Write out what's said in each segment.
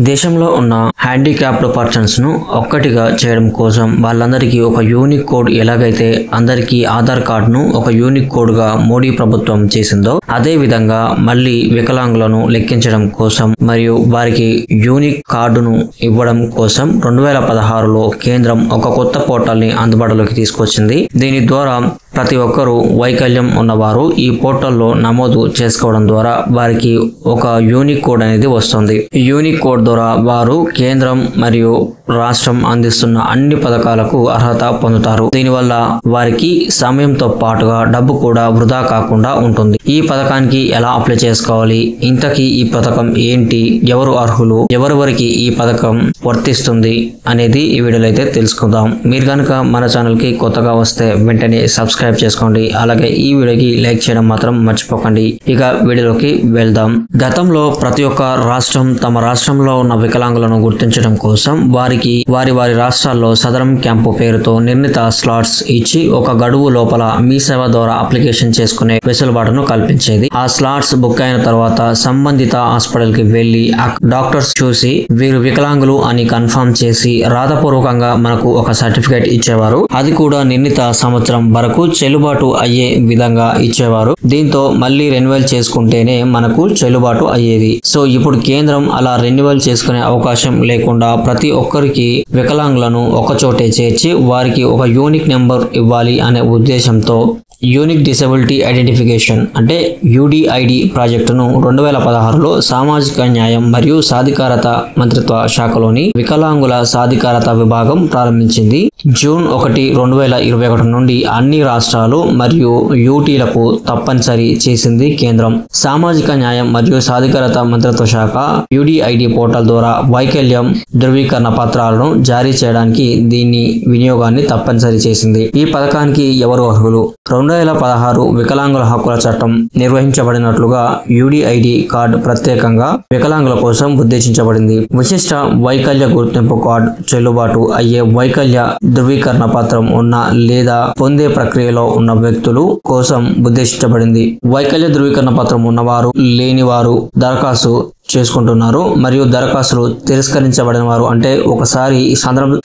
దేశంలో ఉన్న handicapped persons ను ఒక్కటిగా చేయడం కోసం వాళ్ళందరికీ ఒక యూనిక్ కోడ్ ఎలాగైతే అందరికీ ఆధార్ కార్డును ఒక యూనిక్ కోడ్ గా మోడీ ప్రభుత్వం చేసిందో అదే విధంగా మళ్ళీ వికలాంగులను లెక్కించడం కోసం మరియు వారికి యూనిక్ కార్డును ఇవ్వడం కోసం 2016లో కేంద్రం ఒక కొత్త పోర్టల్ ని అందుబాటులోకి తీసుకొచ్చింది. దీని ద్వారా ప్రతి ఒక్కరూ వైకల్యం ఉన్నవారు ఈ పోర్టల్లో నమోదు చేసుకోవడం ద్వారా వారికి ఒక యూనిక్ కోడ్ అనేది వస్తుంది. ఈ యూనిక్ కోడ్ ద్వారా వారు కేంద్రం మరియు రాష్ట్రం అందిస్తున్న అన్ని పథకాలకు అర్హత పొందుతారు. దీనివల్ల వారికి సమయంతో పాటుగా డబ్బు కూడా వృధా కాకుండా ఉంటుంది. ఈ పథకానికి ఎలా అప్లై చేసుకోవాలి, ఇంతకీ ఈ పథకం ఏంటి, ఎవరు అర్హులు, ఎవరెవరికి ఈ పథకం వర్తిస్తుంది అనేది ఈ వీడియోలో అయితే తెలుసుకుందాం. మీరు కనుక మన ఛానల్ కి కొత్తగా వస్తే వెంటనే సబ్స్క్రైబ్ చేసుకోండి. అలాగే ఈ వీడియోకి లైక్ చేయడం మాత్రం మర్చిపోకండి. ఇక వీడియోలోకి వెళ్దాం. గతంలో ప్రతి ఒక్క రాష్ట్రం తమ రాష్ట్రంలో ఉన్న వికలాంగులను గుర్తించడం కోసం వారి రాష్ట్రాల్లో సదరం క్యాంపు పేరుతో నిర్ణీత స్లాట్స్ ఇచ్చి ఒక గడువు లోపల మీ సేవ ద్వారా అప్లికేషన్ చేసుకునే వెసులుబాటును కల్పించేది. ఆ స్లాట్స్ బుక్ అయిన తర్వాత సంబంధిత హాస్పిటల్ కి వెళ్లి డాక్టర్స్ చూసి వీరు వికలాంగులు అని కన్ఫర్మ్ చేసి రాతపూర్వకంగా మనకు ఒక సర్టిఫికేట్ ఇచ్చేవారు. అది కూడా నిర్ణీత సంవత్సరం వరకు చెల్లుబాటు అయ్యే విధంగా ఇచ్చేవారు. దీంతో మళ్ళీ రెన్యువల్ చేసుకుంటేనే మనకు చెల్లుబాటు అయ్యేది. సో ఇప్పుడు కేంద్రం అలా రెన్యువల్ చేసుకునే అవకాశం లేకుండా ప్రతి ఒక్కరికి వికలాంగులను ఒక చోటే చేర్చి వారికి ఒక యూనిక్ నెంబర్ ఇవ్వాలి అనే ఉద్దేశంతో యూనిక్ డిసబిలిటీ ఐడెంటిఫికేషన్ అంటే యూడిఐడి ప్రాజెక్టును 2016లో సామాజిక న్యాయం మరియు సాధికారత మంత్రిత్వ శాఖలోని వికలాంగుల సాధికారత విభాగం ప్రారంభించింది. జూన్ 1, 2021 నుండి అన్ని రాష్ట్రాలు మరియు యూటీలకు తప్పనిసరి చేసింది కేంద్రం. సామాజిక న్యాయం మరియు సాధికారత మంత్రిత్వ శాఖ యూడిఐడి పోర్టల్ ద్వారా వైకల్యం ధృవీకరణ పత్రాలను జారీ చేయడానికి దీని వినియోగాన్ని తప్పనిసరి చేసింది. ఈ పథకానికి ఎవరు అర్హులు? 2016 వికలాంగుల హక్కుల చట్టం నిర్వహించబడినట్లుగా యూడిఐడి కార్డు ప్రత్యేకంగా వికలాంగుల కోసం ఉద్దేశించబడింది. విశిష్ట వైకల్య గుర్తింపు కార్డు చెల్లుబాటు అయ్యే వైకల్య ధృవీకరణ పత్రం ఉన్న లేదా పొందే ప్రక్రియలో ఉన్న వ్యక్తులు కోసం ఉద్దేశించబడింది. వైకల్య ధృవీకరణ పత్రం ఉన్నవారు లేనివారు దరఖాస్తు చేసుకుంటున్నారు మరియు దరఖాస్తులు తిరస్కరించబడిన వారు అంటే ఒకసారి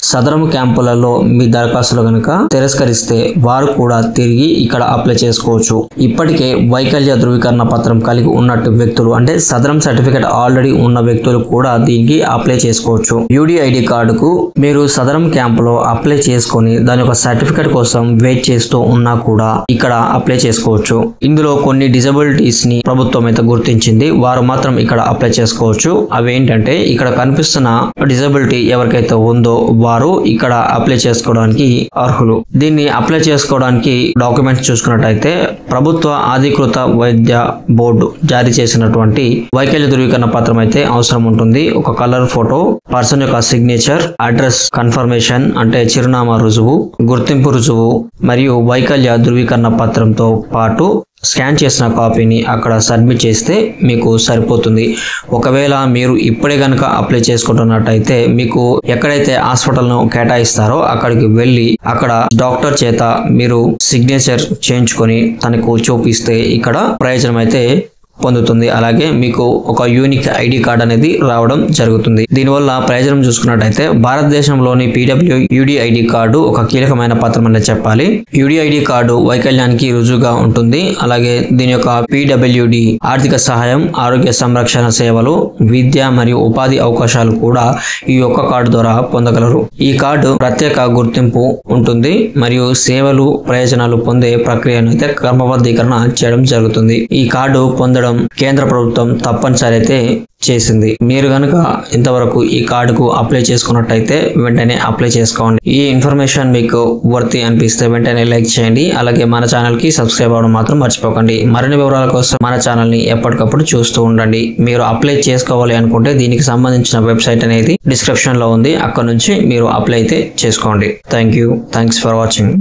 సదరం క్యాంపులలో మీ దరఖాస్తులు కనుక తిరస్కరిస్తే వారు కూడా తిరిగి ఇక్కడ అప్లై చేసుకోవచ్చు. ఇప్పటికే వైకల్య ధృవీకరణ పత్రం కలిగి ఉన్నట్టు వ్యక్తులు అంటే సదరం సర్టిఫికేట్ ఆల్రెడీ ఉన్న వ్యక్తులు కూడా దీనికి అప్లై చేసుకోవచ్చు. యూడిఐడి కార్డుకు మీరు సదరం క్యాంపులో అప్లై చేసుకొని దాని యొక్క సర్టిఫికేట్ కోసం వెయిట్ చేస్తూ ఉన్నా కూడా ఇక్కడ అప్లై చేసుకోవచ్చు. ఇందులో కొన్ని డిజబిలిటీస్ ని ప్రభుత్వం అయితే గుర్తించింది. వారు మాత్రం ఇక్కడ అప్లై చేసుకోవచ్చు. అవేంటంటే ఇక్కడ కనిపిస్తున్న డిజబిలిటీ ఎవరికైతే ఉందో వారు ఇక్కడ అప్లై చేసుకోవడానికి అర్హులు. దీన్ని అప్లై చేసుకోవడానికి డాక్యుమెంట్స్ చూసుకున్నట్టయితే ప్రభుత్వ అధికృత వైద్య బోర్డు జారీ చేసినటువంటి వైకల్య ధృవీకరణ పత్రం అయితే అవసరం ఉంటుంది. ఒక కలర్ ఫోటో, పర్సన్ యొక్క సిగ్నేచర్, అడ్రస్ కన్ఫర్మేషన్ అంటే చిరునామా రుజువు, గుర్తింపు రుజువు మరియు వైకల్య ధృవీకరణ పత్రంతో పాటు స్కాన్ చేసిన కాపీని అక్కడ సబ్మిట్ చేస్తే మీకు సరిపోతుంది. ఒకవేళ మీరు ఇప్పుడే కనుక అప్లై చేసుకుంటున్నట్టయితే మీకు ఎక్కడైతే హాస్పిటల్ను కేటాయిస్తారో అక్కడికి వెళ్ళి అక్కడ డాక్టర్ చేత మీరు సిగ్నేచర్ చేయించుకొని తనకు చూపిస్తే ఇక్కడ ప్రయోజనం అయితే పొందుతుంది. అలాగే మీకు ఒక యూనిక్ ఐడి కార్డ్ అనేది రావడం జరుగుతుంది. దీనివల్ల ప్రయోజనం చూసుకున్నట్టయితే భారతదేశంలోని పీడబ్ల్యూ యూడిఐడి కార్డు ఒక కీలకమైన పత్రం అనేది చెప్పాలి. యూడిఐడి కార్డు వైకల్యానికి రుజువుగా ఉంటుంది. అలాగే దీని యొక్క పీడబ్ల్యూడి ఆర్థిక సహాయం, ఆరోగ్య సంరక్షణ సేవలు, విద్య మరియు ఉపాధి అవకాశాలు కూడా ఈ ఒక్క కార్డు ద్వారా పొందగలరు. ఈ కార్డు ప్రత్యేక గుర్తింపు ఉంటుంది మరియు సేవలు ప్రయోజనాలు పొందే ప్రక్రియను అయితే క్రమబద్ధీకరణ చేయడం జరుగుతుంది. ఈ కార్డు పొందడం కేంద్ర ప్రభుత్వం తప్పనిసరి అయితే చేసింది. మీరు కనుక ఇంతవరకు ఈ కార్డుకు అప్లై చేసుకున్నట్టయితే వెంటనే అప్లై చేసుకోండి. ఈ ఇన్ఫర్మేషన్ మీకు వర్తి అనిపిస్తే వెంటనే లైక్ చేయండి. అలాగే మన ఛానల్ కి సబ్స్క్రైబ్ అవ్వడం మాత్రం మర్చిపోకండి. మరిన్ని వివరాల కోసం మన ఛానల్ ని ఎప్పటికప్పుడు చూస్తూ ఉండండి. మీరు అప్లై చేసుకోవాలి అనుకుంటే దీనికి సంబంధించిన వెబ్సైట్ అనేది డిస్క్రిప్షన్ లో ఉంది. అక్కడ నుంచి మీరు అప్లై అయితే చేసుకోండి. Thanks for watching.